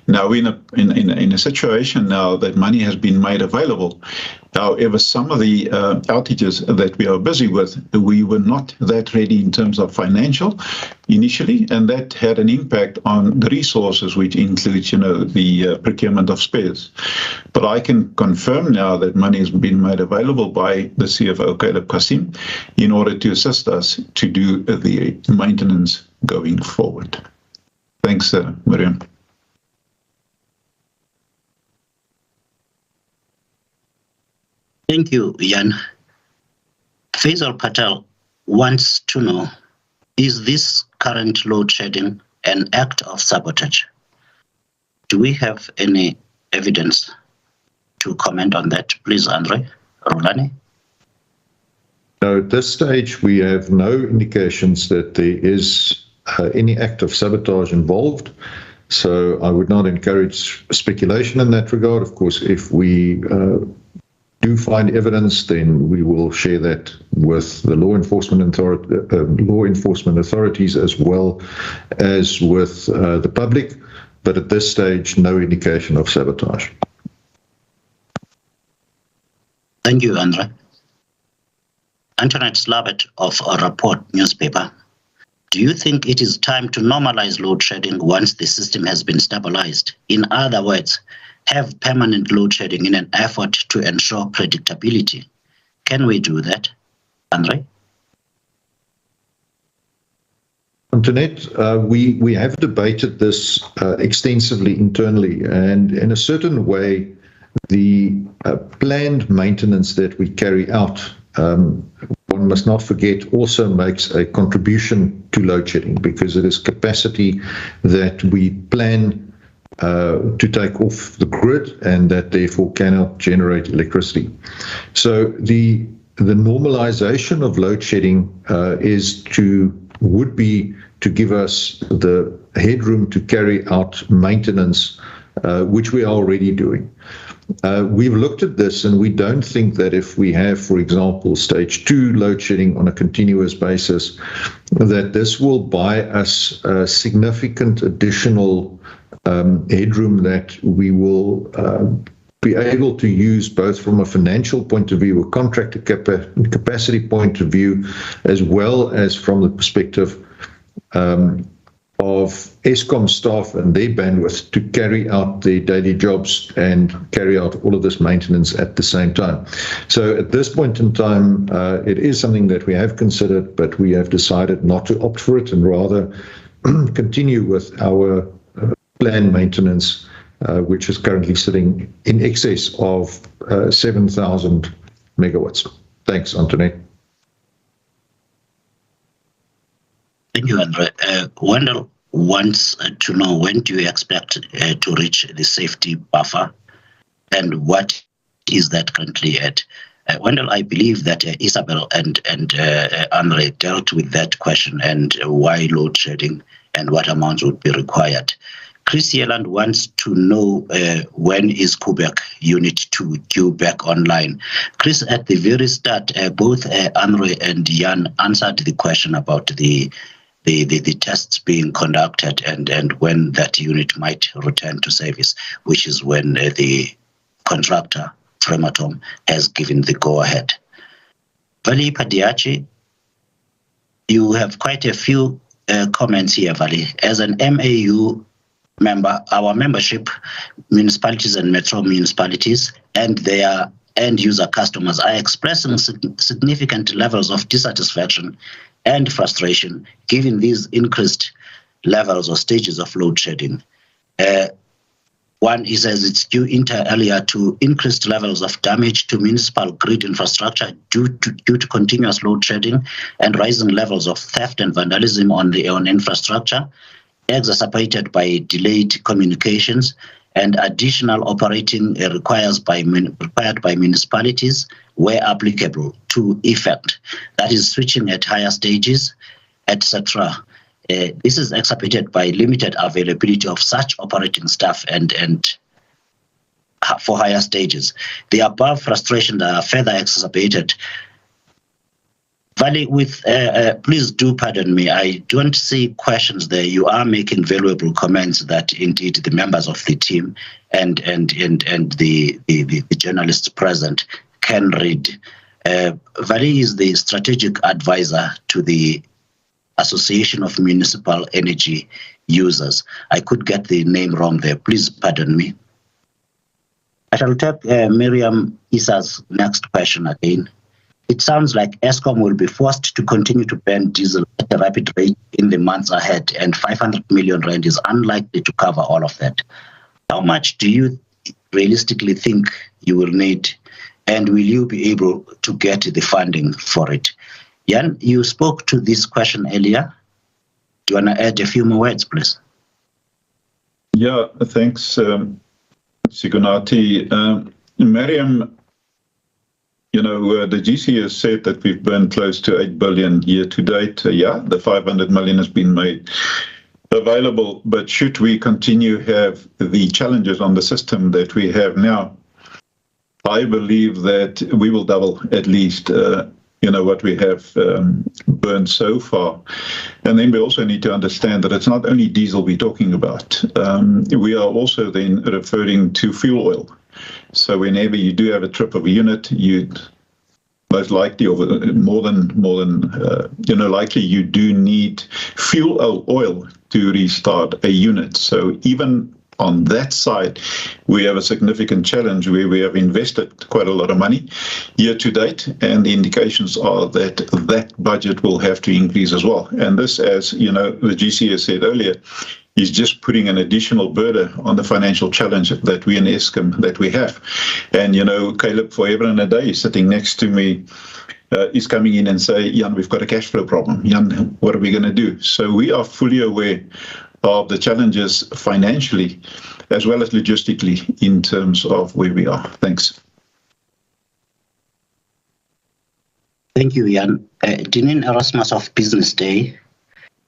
Now, we're in a situation now that money has been made available. However, some of the outages that we are busy with, we were not that ready in terms of financial initially, and that had an impact on the resources, which includes, the procurement of spares. But I can confirm now that money has been made available by the CFO, Caleb Kasim, in order to assist us to do the maintenance going forward. Thanks, Miriam. Thank you, Jan. Faisal Patel wants to know, is this current load shedding an act of sabotage? Do we have any evidence to comment on that? Please, André, Rulani. No, at this stage, we have no indications that there is any act of sabotage involved. So I would not encourage speculation in that regard. Of course, if we do find evidence, then we will share that with the law enforcement authorities as well as with the public. But at this stage, no indication of sabotage. Thank you, André. Antoinette Slabbert of a Report newspaper. Do you think it is time to normalize load shedding once the system has been stabilized? In other words, have permanent load shedding in an effort to ensure predictability? Can we do that, André? Antoinette, we have debated this extensively internally, and in a certain way, the planned maintenance that we carry out, one must not forget, also makes a contribution to load shedding, because it is capacity that we plan to take off the grid and that therefore cannot generate electricity. So the normalization of load shedding would be to give us the headroom to carry out maintenance, which we are already doing. We've looked at this, and we don't think that if we have, for example, stage 2 load shedding on a continuous basis, that this will buy us significant additional headroom that we will be able to use both from a financial point of view, a contractor capacity point of view, as well as from the perspective of Eskom staff and their bandwidth to carry out their daily jobs and carry out all of this maintenance at the same time. So at this point in time, it is something that we have considered, but we have decided not to opt for it and rather continue with our planned maintenance, which is currently sitting in excess of 7,000 megawatts. Thanks, Antoinette. Thank you, André. Wendell wants to know, when do you expect to reach the safety buffer, and what is that currently at? Wendell, I believe that Isabel and André dealt with that question and why load shedding and what amounts would be required. Chris Yelland wants to know when is Quebec Unit 2 due back online. Chris, at the very start, both André and Jan answered the question about the tests being conducted and when that unit might return to service, which is when the contractor, Framatome, has given the go-ahead. Vali Padiachi, you have quite a few comments here, Vali. As an MAU member, our membership, municipalities and metro municipalities and their end-user customers are expressing significant levels of dissatisfaction and frustration given these increased levels or stages of load shedding. One, he says it's due inter alia to increased levels of damage to municipal grid infrastructure due to continuous load shedding and rising levels of theft and vandalism on infrastructure, exacerbated by delayed communications and additional operating required by municipalities where applicable to effect. That is switching at higher stages, etc. This is exacerbated by limited availability of such operating staff and for higher stages. The above frustrations are further exacerbated. Vali, please do pardon me. I don't see questions there. You are making valuable comments that indeed the members of the team and the journalists present can read. Vali is the strategic advisor to the Association of Municipal Energy Users. I could get the name wrong there. Please pardon me. I shall take Miriam Issa's next question again. It sounds like Eskom will be forced to continue to burn diesel at a rapid rate in the months ahead, and 500 million rand is unlikely to cover all of that. How much do you realistically think you will need, and will you be able to get the funding for it? Jan, you spoke to this question earlier. Do you want to add a few more words, please? Yeah, thanks, Sigunati. Miriam, you know, the GC has said that we've burned close to 8 billion year to date. Yeah, the 500 million has been made available, but should we continue to have the challenges on the system that we have now, I believe that we will double at least, what we have burned so far. And then we also need to understand that it's not only diesel we're talking about. We are also then referring to fuel oil. So whenever you do have a trip of a unit, you most likely, or more than likely, you do need fuel oil to restart a unit. So even on that side, we have a significant challenge where we have invested quite a lot of money year to date, and the indications are that that budget will have to increase as well. And this, as the GC has said earlier, is just putting an additional burden on the financial challenge that we in Eskom that we have. And Caleb forever and a day sitting next to me is coming in and say, Jan, we've got a cash flow problem. Jan, what are we going to do? So we are fully aware of the challenges financially as well as logistically in terms of where we are. Thanks. Thank you, Jan. Janine Erasmus of Business Day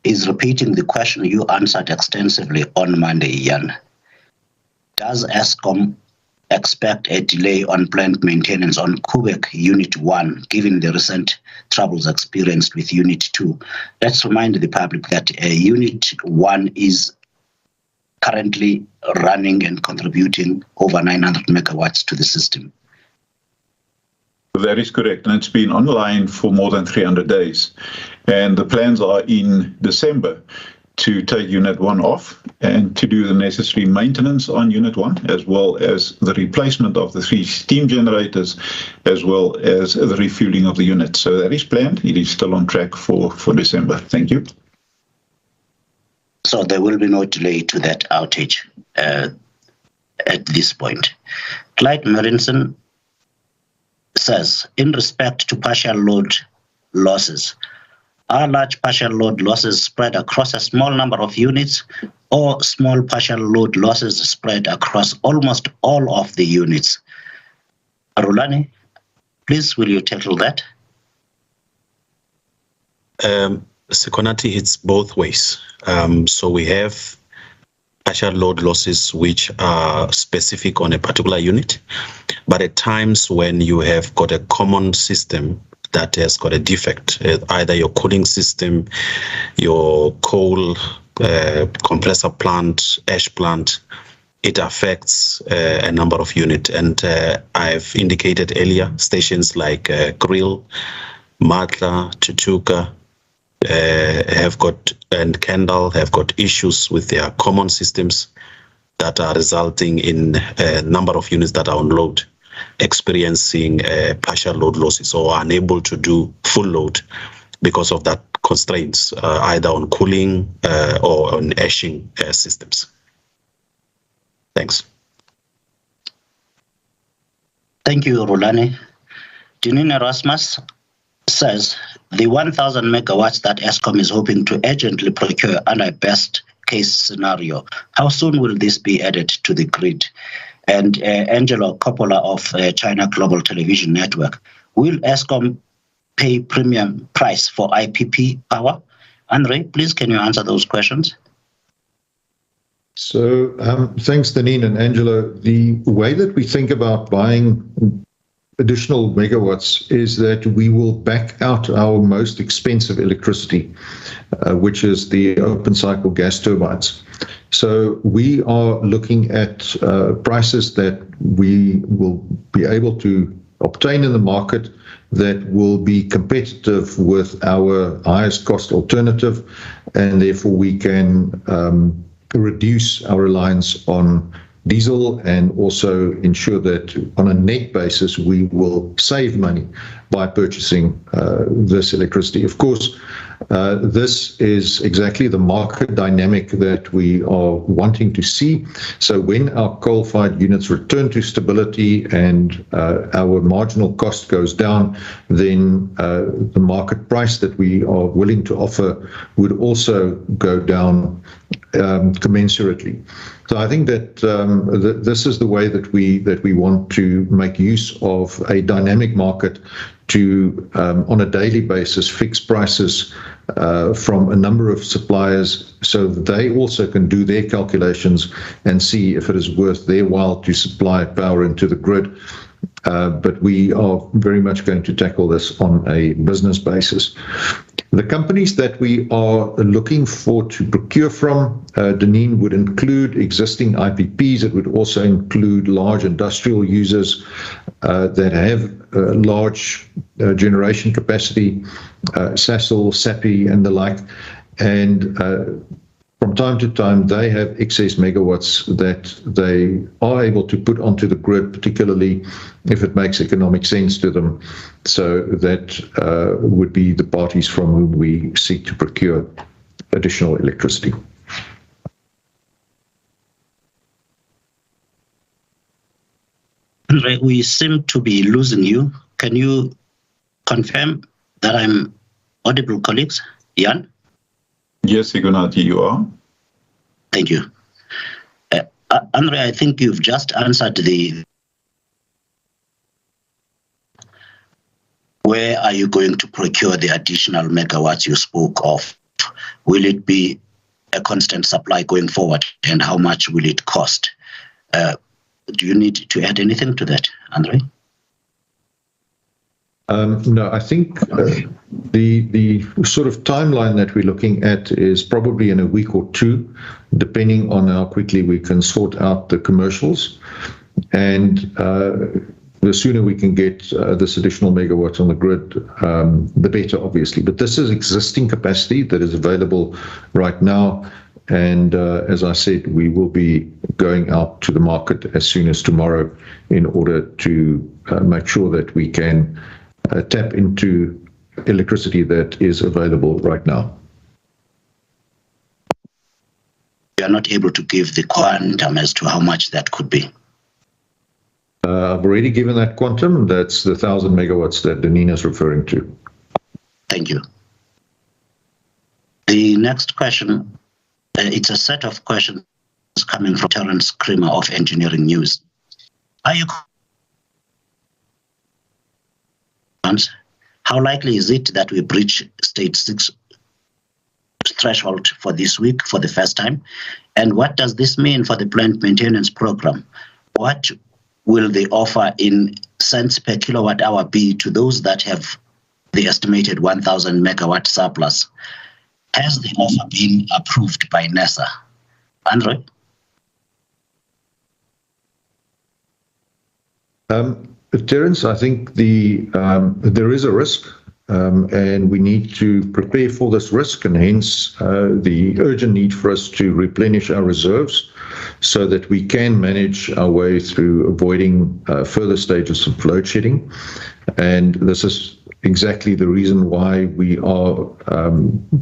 is repeating the question you answered extensively on Monday, Jan. Does Ascom expect a delay on plant maintenance on Quebec Unit 1, given the recent troubles experienced with Unit 2? Let's remind the public that Unit 1 is currently running and contributing over 900 megawatts to the system. That is correct, and it's been online for more than 300 days. And the plans are in December to take Unit 1 off and to do the necessary maintenance on Unit 1, as well as the replacement of the 3 steam generators, as well as the refueling of the unit. So that is planned. It is still on track for December. Thank you. So there will be no delay to that outage at this point. Clyde Marinson says, in respect to partial load losses, are large partial load losses spread across a small number of units, or small partial load losses spread across almost all of the units? Arulani, please, will you tackle that? Sekonati, it's both ways. So we have partial load losses which are specific on a particular unit, but at times when you have got a common system that has got a defect, either your cooling system, your coal compressor plant, ash plant, it affects a number of units. And I've indicated earlier, stations like Grill, Matla, Tutuka, have got, and Kendall have got issues with their common systems that are resulting in a number of units that are on load experiencing partial load losses or unable to do full load because of that constraints, either on cooling or on ashing systems. Thanks. Thank you, Rulani. Janine Erasmus says the 1,000 megawatts that Eskom is hoping to urgently procure under a best case scenario, how soon will this be added to the grid? And Angelo Coppola of China Global Television Network, will Eskom pay premium price for IPP power? André, please, can you answer those questions? So thanks, Danine and Angelo. The way that we think about buying additional megawatts is that we will back out our most expensive electricity, which is the open cycle gas turbines. So we are looking at prices that we will be able to obtain in the market that will be competitive with our highest cost alternative, and therefore we can reduce our reliance on diesel and also ensure that on a net basis we will save money by purchasing this electricity. Of course, this is exactly the market dynamic that we are wanting to see. So when our coal-fired units return to stability and our marginal cost goes down, then the market price that we are willing to offer would also go down commensurately. So I think that this is the way that we want to make use of a dynamic market to, on a daily basis, fix prices from a number of suppliers so that they also can do their calculations and see if it is worth their while to supply power into the grid. But we are very much going to tackle this on a business basis. The companies that we are looking for to procure from, Deneen, would include existing IPPs. It would also include large industrial users that have large generation capacity, Sasol, SAPI, and the like. And from time to time, they have excess megawatts that they are able to put onto the grid, particularly if it makes economic sense to them. So that would be the parties from whom we seek to procure additional electricity. André, we seem to be losing you. Can you confirm that I'm audible, colleagues? Jan? Yes, Sigunati, you are. Thank you. André, I think you've just answered where are you going to procure the additional megawatts you spoke of? Will it be a constant supply going forward, and how much will it cost? Do you need to add anything to that, André? No, I think the sort of timeline that we're looking at is probably in a week or two, depending on how quickly we can sort out the commercials. And the sooner we can get this additional megawatts on the grid, the better, obviously. But this is existing capacity that is available right now. And as I said, we will be going out to the market as soon as tomorrow in order to make sure that we can tap into electricity that is available right now. You are not able to give the quantum as to how much that could be. I've already given that quantum. That's the 1,000 megawatts that Deneen is referring to. Thank you. The next question, it's a set of questions coming from Terence Creamer of Engineering News. Are you How likely is it that we breach stage 6 threshold for this week for the first time? And what does this mean for the plant maintenance program? What will the offer in cents per kilowatt hour be to those that have the estimated 1,000 megawatt surplus? Has the offer been approved by NERSA? André? Terence, I think there is a risk, and we need to prepare for this risk, and hence the urgent need for us to replenish our reserves so that we can manage our way through avoiding further stages of load shedding. And this is exactly the reason why we are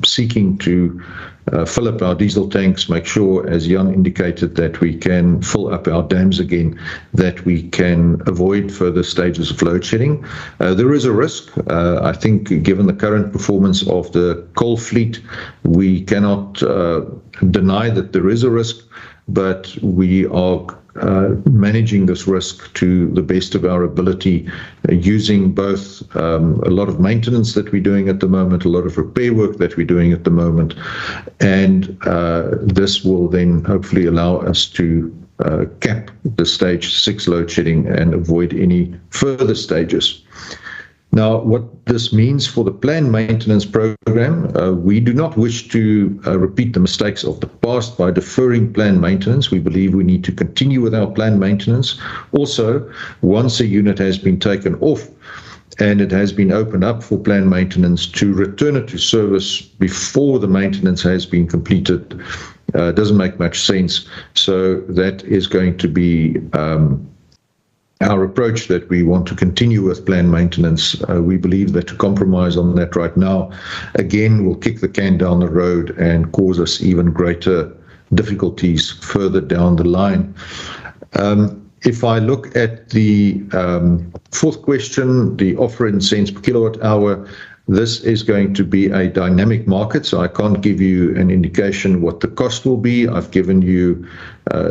seeking to fill up our diesel tanks, make sure, as Jan indicated, that we can fill up our dams again, that we can avoid further stages of load shedding. There is a risk. I think given the current performance of the coal fleet, we cannot deny that there is a risk, but we are managing this risk to the best of our ability, using both a lot of maintenance that we're doing at the moment, a lot of repair work that we're doing at the moment, and this will then hopefully allow us to cap the stage 6 load shedding and avoid any further stages. Now, what this means for the planned maintenance program, we do not wish to repeat the mistakes of the past by deferring planned maintenance. We believe we need to continue with our planned maintenance. Also, once a unit has been taken off and it has been opened up for planned maintenance, to return it to service before the maintenance has been completed doesn't make much sense. So that is going to be our approach, that we want to continue with planned maintenance. We believe that to compromise on that right now, again, will kick the can down the road and cause us even greater difficulties further down the line. If I look at the fourth question, the offer in cents per kilowatt hour, this is going to be a dynamic market, so I can't give you an indication what the cost will be. I've given you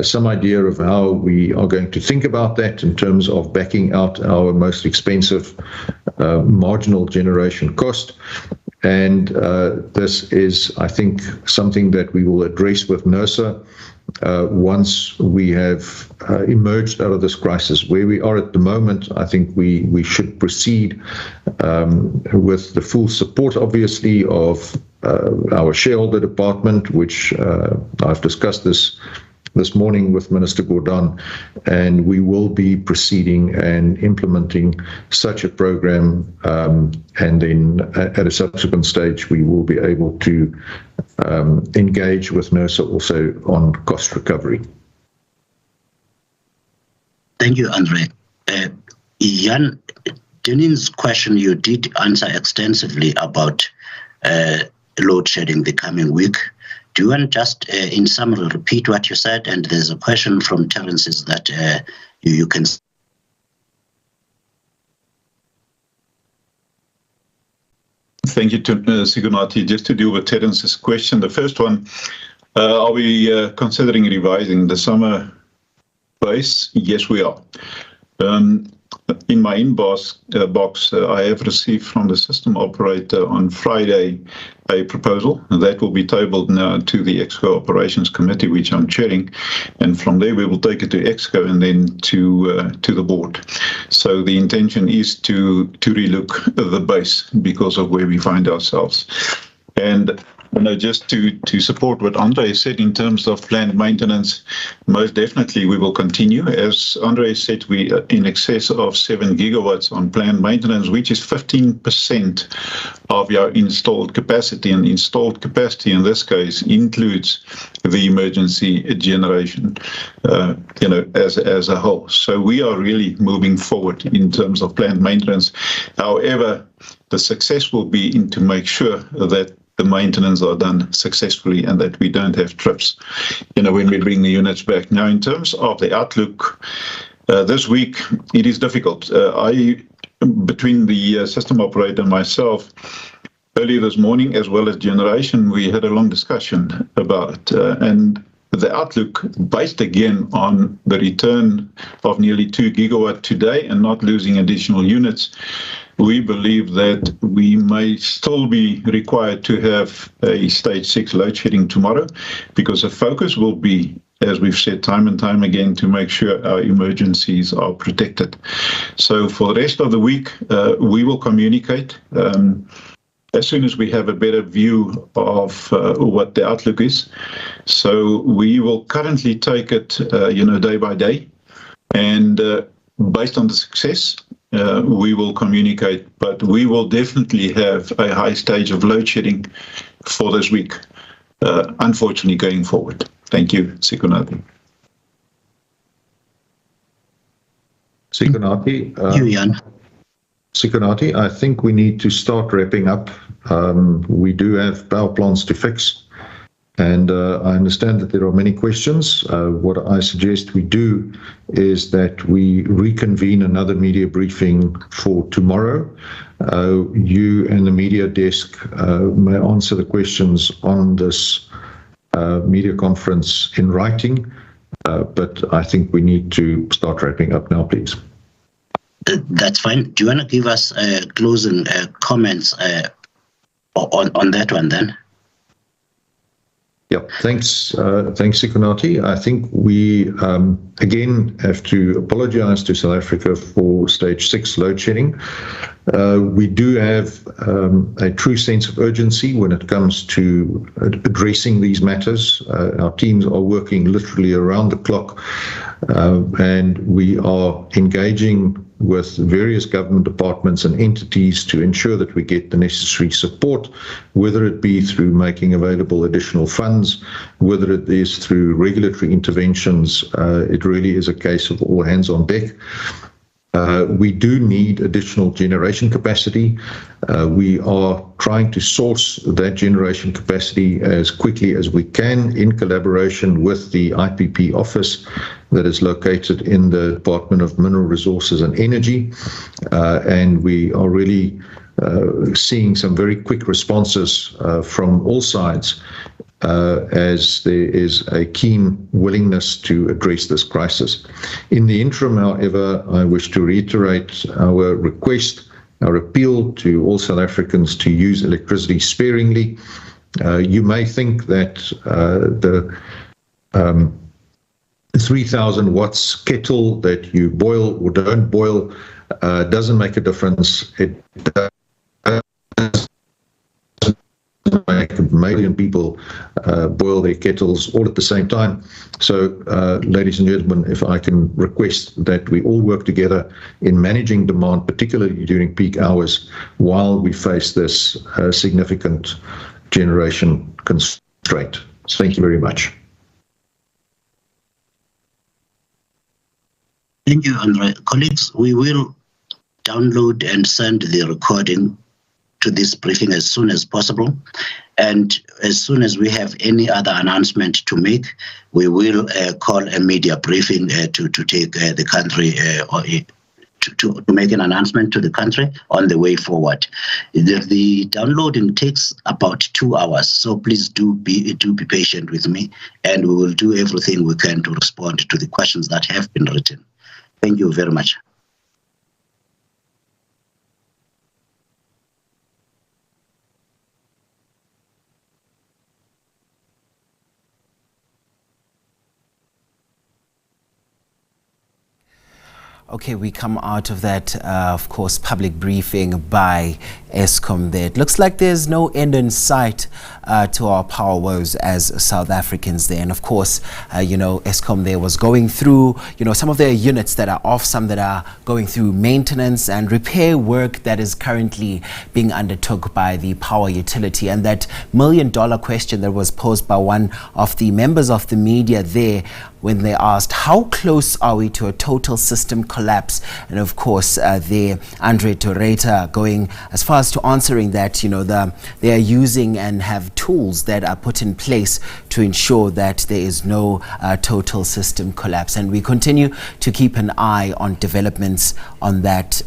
some idea of how we are going to think about that in terms of backing out our most expensive marginal generation cost. And this is, I think, something that we will address with NERSA once we have emerged out of this crisis. Where we are at the moment, I think we should proceed with the full support, obviously, of our shareholder department, which I've discussed this morning with Minister Gordon, and we will be proceeding and implementing such a program, and then at a subsequent stage we will be able to engage with NERSA also on cost recovery. Thank you, André. Jan, Dennin's question you did answer extensively about load shedding the coming week. Do you want to just, in summary, repeat what you said? And there's a question from Terence that you can. Thank you, Sigunati. Just to deal with Terence's question, the first one, are we considering revising the summer base? Yes, we are. In my inbox box, I have received from the system operator on Friday a proposal that will be tabled now to the Exco Operations Committee, which I'm chairing, and from there we will take it to Exco and then to the board. So the intention is to relook the base because of where we find ourselves. And just to support what André said in terms of planned maintenance, most definitely we will continue. As André said, we are in excess of 7 gigawatts on planned maintenance, which is 15% of our installed capacity. And installed capacity in this case includes the emergency generation, as a whole. So we are really moving forward in terms of planned maintenance. However, the success will be in to make sure that the maintenance are done successfully and that we don't have trips, when we bring the units back. Now, in terms of the outlook, this week, it is difficult. Between the system operator and myself, earlier this morning, as well as generation, we had a long discussion about it. And the outlook, based again on the return of nearly 2 gigawatt today and not losing additional units, we believe that we may still be required to have a stage 6 load shedding tomorrow, because the focus will be, as we've said time and time again, to make sure our emergencies are protected. So for the rest of the week, we will communicate as soon as we have a better view of what the outlook is. So we will currently take it, day by day, and based on the success, we will communicate, but we will definitely have a high stage of load shedding for this week, unfortunately, going forward. Thank you, Sikunati. Sikunati, I think we need to start wrapping up. We do have power plants to fix, and I understand that there are many questions. What I suggest we do is that we reconvene another media briefing for tomorrow. You and the media desk may answer the questions on this media conference in writing, but I think we need to start wrapping up now, please. That's fine. Do you want to give us closing comments on that one then? Yeah, thanks, Sikunati. I think we again have to apologize to South Africa for stage 6 load shedding. We do have a true sense of urgency when it comes to addressing these matters. Our teams are working literally around the clock, and we are engaging with various government departments and entities to ensure that we get the necessary support, whether it be through making available additional funds, whether it is through regulatory interventions. It really is a case of all hands on deck. We do need additional generation capacity. We are trying to source that generation capacity as quickly as we can in collaboration with the IPP office that is located in the Department of Mineral Resources and Energy. And we are really seeing some very quick responses from all sides, as there is a keen willingness to address this crisis. In the interim, however, I wish to reiterate our request, our appeal to all South Africans to use electricity sparingly. You may think that the 3,000 watts kettle that you boil or don't boil doesn't make a difference. It does make a million people boil their kettles all at the same time. So, ladies and gentlemen, if I can request that we all work together in managing demand, particularly during peak hours, while we face this significant generation constraint. Thank you very much. Thank you, André. Colleagues, we will download and send the recording to this briefing as soon as possible. And as soon as we have any other announcement to make, we will call a media briefing to take the country to make an announcement to the country on the way forward. The downloading takes about 2 hours, so please do be patient with me, and we will do everything we can to respond to the questions that have been written. Thank you very much. Okay, we come out of that, of course, public briefing by Eskom there. It looks like there's no end in sight to our power woes as South Africans there. And of course, Eskom there was going through, some of their units that are off, some that are going through maintenance and repair work that is currently being undertook by the power utility. And that million-dollar question that was posed by one of the members of the media there, when they asked, how close are we to a total system collapse? And of course, there, André de Ruyter going as far as to answering that, they are using and have tools that are put in place to ensure that there is no total system collapse. And we continue to keep an eye on developments on that